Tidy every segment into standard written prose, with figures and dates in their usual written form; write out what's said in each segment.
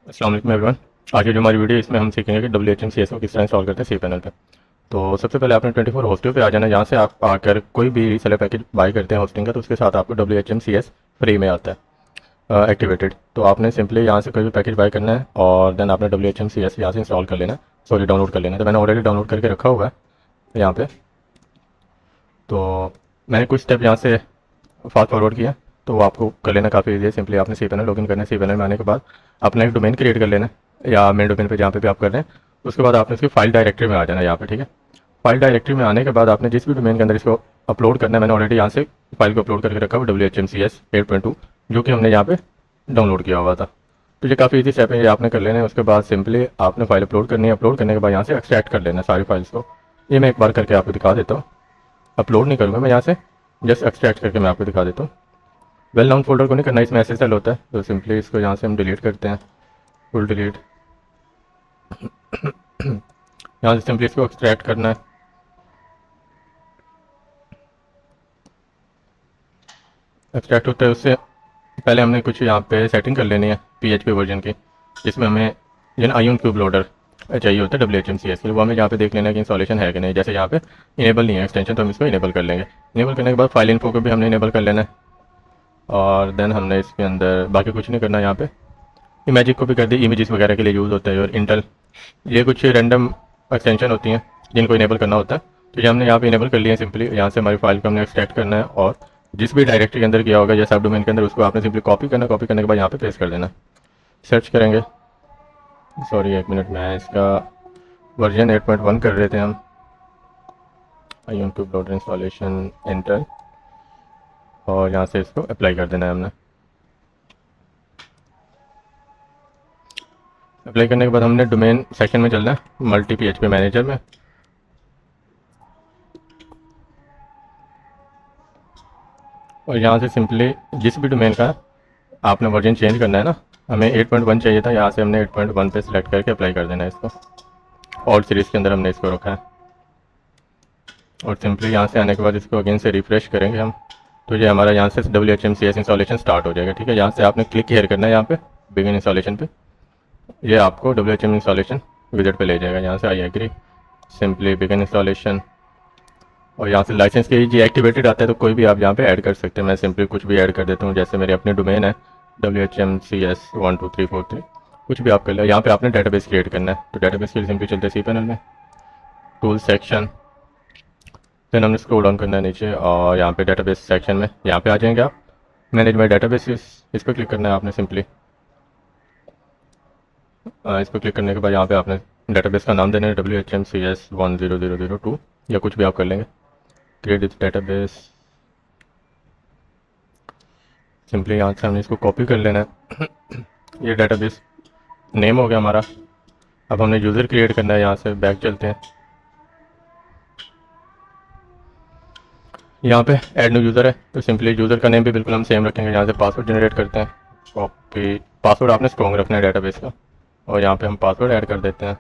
अस्सलाम वालेकुम एवरीवन। आज की जो हमारी वीडियो है इसमें हम सीखेंगे कि WHMCS को किस तरह इंस्टॉल करते हैं सी पैनल पे। तो सबसे पहले आपने 24 होस्टियो पे आ जाना है। यहाँ से आप आकर कोई भी रीसेलर पैकेज बाई करते हैं होस्टिंग का, तो उसके साथ आपको WHMCS फ्री में आता है एक्टिवेटेड। तो आपने सिंपली यहाँ से कोई भी पैकेज बाई करना है और देन आपने WHMCS यहाँ से इंस्टॉल कर लेना है, सॉरी डाउनलोड कर लेना है। तो मैंने ऑलरेडी डाउनलोड करके रखा हुआ है यहाँ पे। तो मैंने कुछ स्टेप यहाँ से फास्ट फॉरवर्ड किया, तो वो आपको कर लेना काफ़ी ईजी है। सिंपली आपने सी पैनल लॉगिन करना है। सी पैनल में आने के बाद अपना एक डोमेन क्रिएट कर लेना है, या मेन डोमेन पे जहाँ पे भी आप कर रहे हैं। उसके बाद आपने इसकी फाइल डायरेक्टरी में आ जाना है यहाँ पे, ठीक है। फाइल डायरेक्टरी में आने के बाद आपने जिस भी डोमेन के अंदर इसको अपलोड करना है, मैंने ऑलरेडी यहाँ से फाइल को अपलोड करके रखा हुआ WHMCS 8.2, जो कि हमने यहाँ पे डाउनलोड किया हुआ था। तो ये काफ़ी ईजी स्टेप है, ये आपने कर लेना है। उसके बाद सिंपली आपने फाइल अपलोड करनी है। अपलोड करने के बाद यहाँ से एक्सट्रैक्ट कर लेना है सारी फाइल्स को। ये मैं एक बार करके आपको दिखा देता हूँ। अपलोड नहीं करूँगा मैं, यहाँ से जस्ट एक्सट्रैक्ट करके मैं आपको दिखा देता हूँ। वेल नाउन फोल्डर को नहीं करना, इसमें SSL होता है। तो सिंपली इसको यहाँ से हम डिलीट करते हैं, फुल डिलीट। यहाँ से सिंपली इसको एक्सट्रैक्ट करना है। एक्सट्रैक्ट होता है उससे पहले हमने कुछ यहाँ पे सेटिंग कर लेनी है PHP वर्जन की, जिसमें हमें जिन आईओन क्यूब लोडर चाहिए होता है WHMCS के लिए। वो हमें यहाँ पे देख लेना है कि इंस्टॉलेशन है कि नहीं। जैसे यहाँ पे इनेबल नहीं है एक्सटेंशन, तो हम इसको इनेबल कर लेंगे। इनेबल करने के बाद फाइल इन्फो को भी हमने इनेबल कर लेना है, और देन हमने इसके अंदर बाकी कुछ नहीं करना। यहाँ पे इमेजिक को भी कर दी, इमेजेस वगैरह के लिए यूज़ होता है। और इंटेल, ये कुछ रैंडम एक्सटेंशन होती हैं जिनको इनेबल करना होता है। तो ये हमने यहाँ पे इनेबल कर लिया है। सिंपली यहाँ से हमारी फाइल को हमने एक्सट्रैक्ट करना है, और जिस भी डायरेक्टरी के अंदर किया होगा या सब डोमेन के अंदर, उसको आपने सिंपली कॉपी करना है। कॉपी करने के बाद यहाँ पे पेस्ट कर देना। सर्च करेंगे, सॉरी एक मिनट, मैं इसका वर्जन 8.1 कर रहे थे हम। आईओन क्यूब लोडर इंस्टॉलेशन इंटेल, और यहाँ से इसको अप्लाई कर देना है हमने। अप्लाई करने के बाद हमने डोमेन सेक्शन में चलना है, मल्टी PHP मैनेजर में। और यहाँ से सिंपली जिस भी डोमेन का आपने वर्जन चेंज करना है ना, हमें 8.1 चाहिए था, यहाँ से हमने 8.1 पे सिलेक्ट करके अप्लाई कर देना है इसको। ऑल सीरीज़ के अंदर हमने इसको रखा है। और सिंपली यहाँ से आने के बाद इसको अगेन से रिफ्रेश करेंगे हम, तो ये हमारा यहाँ से WHMCS इंस्टॉलेशन स्टार्ट हो जाएगा, ठीक है। यहाँ से आपने क्लिक हेयर करना है यहाँ पे बिगिन इंस्टॉलेशन पे। ये आपको WHM इंस्टॉलेशन विजिट पे ले जाएगा। यहाँ से I agree, simply begin installation. और यहाँ से लाइसेंस के जी एक्टिवेटेड आता है, तो कोई भी आप यहाँ पे ऐड कर सकते हैं। मैं सिंपली कुछ भी ऐड कर देता हूँ, जैसे मेरी अपनी डोमेन है WHMCS 12343, कुछ भी आप कर लो। यहाँ पे आपने डेटाबेस क्रिएट करना है, तो डेटाबेस के लिए सिंपली चलते हैं सी पैनल में, टूल सेक्शन। देन हमने स्क्रॉल डाउन करना है नीचे, और यहाँ पे डेटाबेस सेक्शन में यहाँ पे आ जाएंगे आप। मैनेज माय डेटाबेस, इस पर क्लिक करना है आपने सिंपली। इस पर क्लिक करने के बाद यहाँ पे आपने डेटाबेस का नाम देना है WHMCS 10002, या कुछ भी आप कर लेंगे। क्रिएट दिस डेटाबेस, सिंपली यहाँ से हमने इसको कॉपी कर लेना है। ये डेटाबेस नेम हो गया हमारा। अब हमने यूज़र क्रिएट करना है, यहाँ से बैक चलते हैं। यहाँ पे ऐड न्यू यूज़र है, तो सिंपली यूज़र का नेम भी बिल्कुल हम सेम रखेंगे। यहाँ से पासवर्ड जनरेट करते हैं, कॉपी। पासवर्ड आपने स्ट्रॉन्ग रखना है डेटाबेस का, और यहाँ पे हम पासवर्ड ऐड कर देते हैं।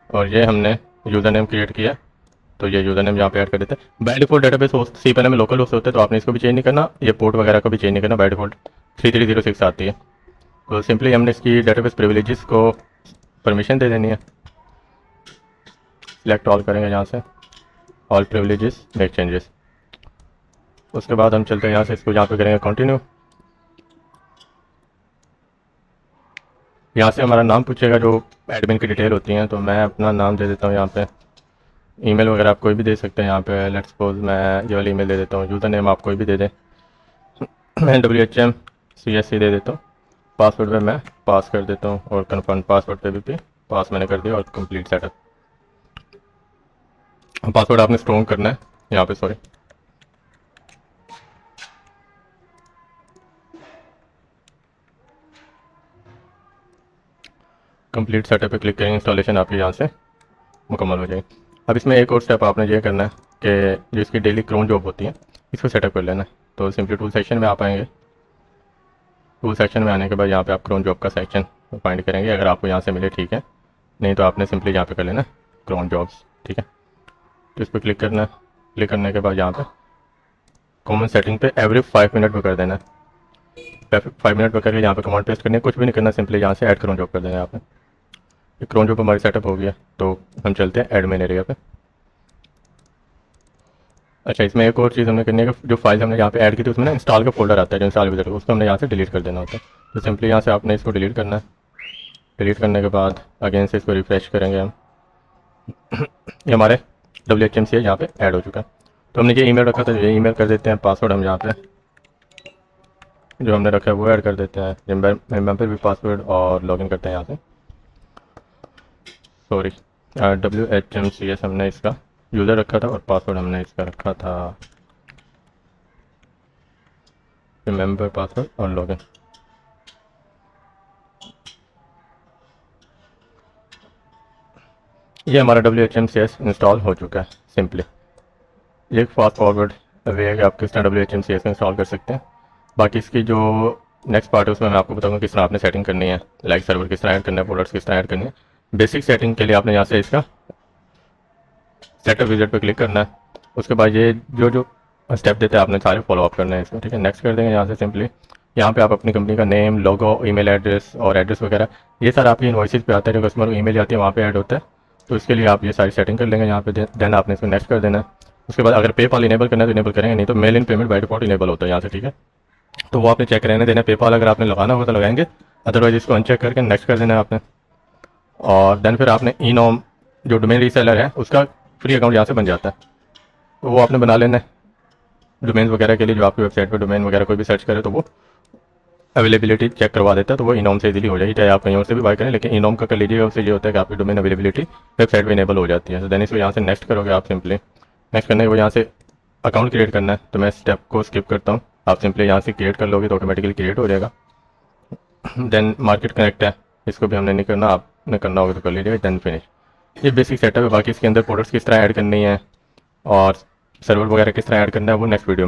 और ये हमने यूज़र नेम क्रिएट किया, तो ये यूज़र नेम यहाँ पे ऐड कर देते हैं। By default database host C panel में लोकल होस्ट होते हैं, तो आपने इसको भी चेंज नहीं करना। ये पोर्ट वगैरह को भी चेंज नहीं करना, बाय डिफॉल्ट 3306 आती है। तो सिंपली हमने इसकी डेटाबेस प्रिविलेजेस को परमिशन दे देनी है। सिलेक्ट ऑल करेंगे यहाँ से, ऑल प्रिविलेजेस, मेक चेंजेस। उसके बाद हम चलते हैं यहाँ से, इसको यहाँ पे करेंगे कंटिन्यू। यहाँ से हमारा नाम पूछेगा, जो एडमिन की डिटेल होती हैं, तो मैं अपना नाम दे देता हूँ यहाँ पे। ईमेल वगैरह आप कोई भी दे सकते हैं यहाँ पे। लेट्स सपोज मैं ये वाली ईमेल दे देता हूँ। यूज़र नेम आप कोई भी दे दें, मैं WHMCS दे देता हूँ। पासवर्ड पे मैं पास कर देता हूँ, और कन्फर्म पासवर्ड पे भी पास मैंने कर दिया, और कंप्लीट सेटअप। पासवर्ड आपने स्ट्रॉन्ग करना है यहाँ पे, सॉरी। कंप्लीट सेटअप पे क्लिक करेंगे, इंस्टॉलेशन आपकी यहाँ से मुकम्मल हो जाएगी। अब इसमें एक और स्टेप आपने ये करना है कि जो इसकी डेली क्रोन जॉब होती है, इसको सेटअप कर लेना है। तो सिंपली टूल सेक्शन में आप आएंगे। टूल सेक्शन में आने के बाद यहाँ पे आप क्रोन जॉब का सेक्शन फाइंड करेंगे। अगर आपको यहाँ से मिले ठीक है, नहीं तो आपने सिंपली यहाँ पे कर लेना क्रोन जॉब्स, ठीक है। तो इस पर क्लिक करना है। क्लिक करने के बाद यहाँ पे कॉमन सेटिंग पे एवरी 5 मिनट में कर देना है। 5 मिनट पर करके यहाँ पे कमांड पेस्ट करनी है, कुछ भी नहीं करना, सिंपली यहाँ से ऐड क्रोन जॉब कर देना है यहाँ पे। क्रोन जॉब हमारी सेटअप हो गया, तो हम चलते हैं एडमिन एरिया पे। अच्छा, इसमें एक और चीज़ हमने करनी है कि जो फाइल हमने यहाँ पे ऐड की थी उसमें ना इंस्टॉल का फोल्डर आता है, जो इंस्टॉल विजिट, उसको हमने यहाँ से डिलीट कर देना होता है। तो सिंपली यहाँ से आपने इसको डिलीट करना है। डिलीट करने के बाद अगेन से इसको रिफ्रेश करेंगे हम। ये हमारे WHMCS यहाँ पे ऐड हो चुका है। तो हमने ये ईमेल रखा था, ये ईमेल कर देते हैं। पासवर्ड हम यहाँ पे जो हमने रखा है वो ऐड कर देते हैं। रिमेंबर भी पासवर्ड, और लॉगिन करते हैं यहाँ से। सॉरी, WHMCS हमने इसका यूज़र रखा था और पासवर्ड हमने इसका रखा था रिमेंबर पासवर्ड और लॉगिन। ये हमारा WHMCS इंस्टॉल हो चुका है। सिंपली ये एक फास्ट फॉरवर्ड वे है कि आप किस तरह WHMCS को इंस्टॉल कर सकते हैं। बाकी इसकी जो नेक्स्ट पार्ट है उसमें मैं आपको बताऊंगा किस तरह आपने सेटिंग करनी है, लाइक सर्वर किस तरह ऐड करना है, फोल्डर्स किस तरह ऐड करनी है। बेसिक सेटिंग के लिए आपने यहाँ से इसका सेटअप विजिट पर क्लिक करना है। उसके बाद ये जो स्टेप देते हैं आपने सारे फॉलो अप करना है इसको, ठीक है। नेक्स्ट कर देंगे यहाँ से। सिंपली यहाँ पे आप अपनी कंपनी का नेम, लोगो, ईमेल एड्रेस और एड्रेस वगैरह, ये सारा आपकी इनवॉइसेस पे आता है, जो कस्टमर को ईमेल आती है वहाँ पे ऐड होता है। तो इसके लिए आप ये सारी सेटिंग कर लेंगे यहाँ पे। देन आपने इसको नेक्स्ट कर देना है। उसके बाद अगर पेपाल इनेबल करना है तो इनेबल करेंगे, नहीं तो mail in payment by default enable होता है यहाँ से, ठीक है। तो वो आपने चेक रहने देना। पेपाल अगर आपने लगाना होगा तो लगाएंगे, अदरवाइज इसको अनचेक करके नेक्स्ट कर देना है आपने। और देन फिर आपने इनोम जो डोमेन रीसेलर है उसका फ्री अकाउंट यहाँ से बन जाता है, तो वो आपने बना लेना है डोमेन वगैरह के लिए। जो आपकी वेबसाइट पर डोमेन वगैरह कोई भी सर्च करे तो वो अवेलेबिलिटी चेक करवा देता है, तो वो इनोम से इजीली हो जाएगी। चाहे आप कहीं और से भी बाय करें, लेकिन इनोम का कर लीजिएगा, उससे ये होता है कि आपकी डोमेन अवेलेबिलिटी वेबसाइट पर इनेबल हो जाती है। तो देन इसको यहाँ से नेक्स्ट करोगे आप। सिंपली नेक्स्ट करने के बाद यहाँ से अकाउंट क्रिएट करना है, तो मैं स्टेप को स्किप करता हूँ। आप सिंपली यहाँ से क्रिएट कर लोगे तो ऑटोमेटिकली क्रिएट हो जाएगा। देन मार्केट कनेक्ट है, इसको भी हमने नहीं करना, आपने करना होगा तो कर लीजिएगा। Then finish. ये बेसिक सेटअप है। बाकी इसके अंदर प्रोडक्ट्स किस तरह ऐड करनी है और सर्वर वगैरह किस तरह ऐड करना है वो नेक्स्ट वीडियो में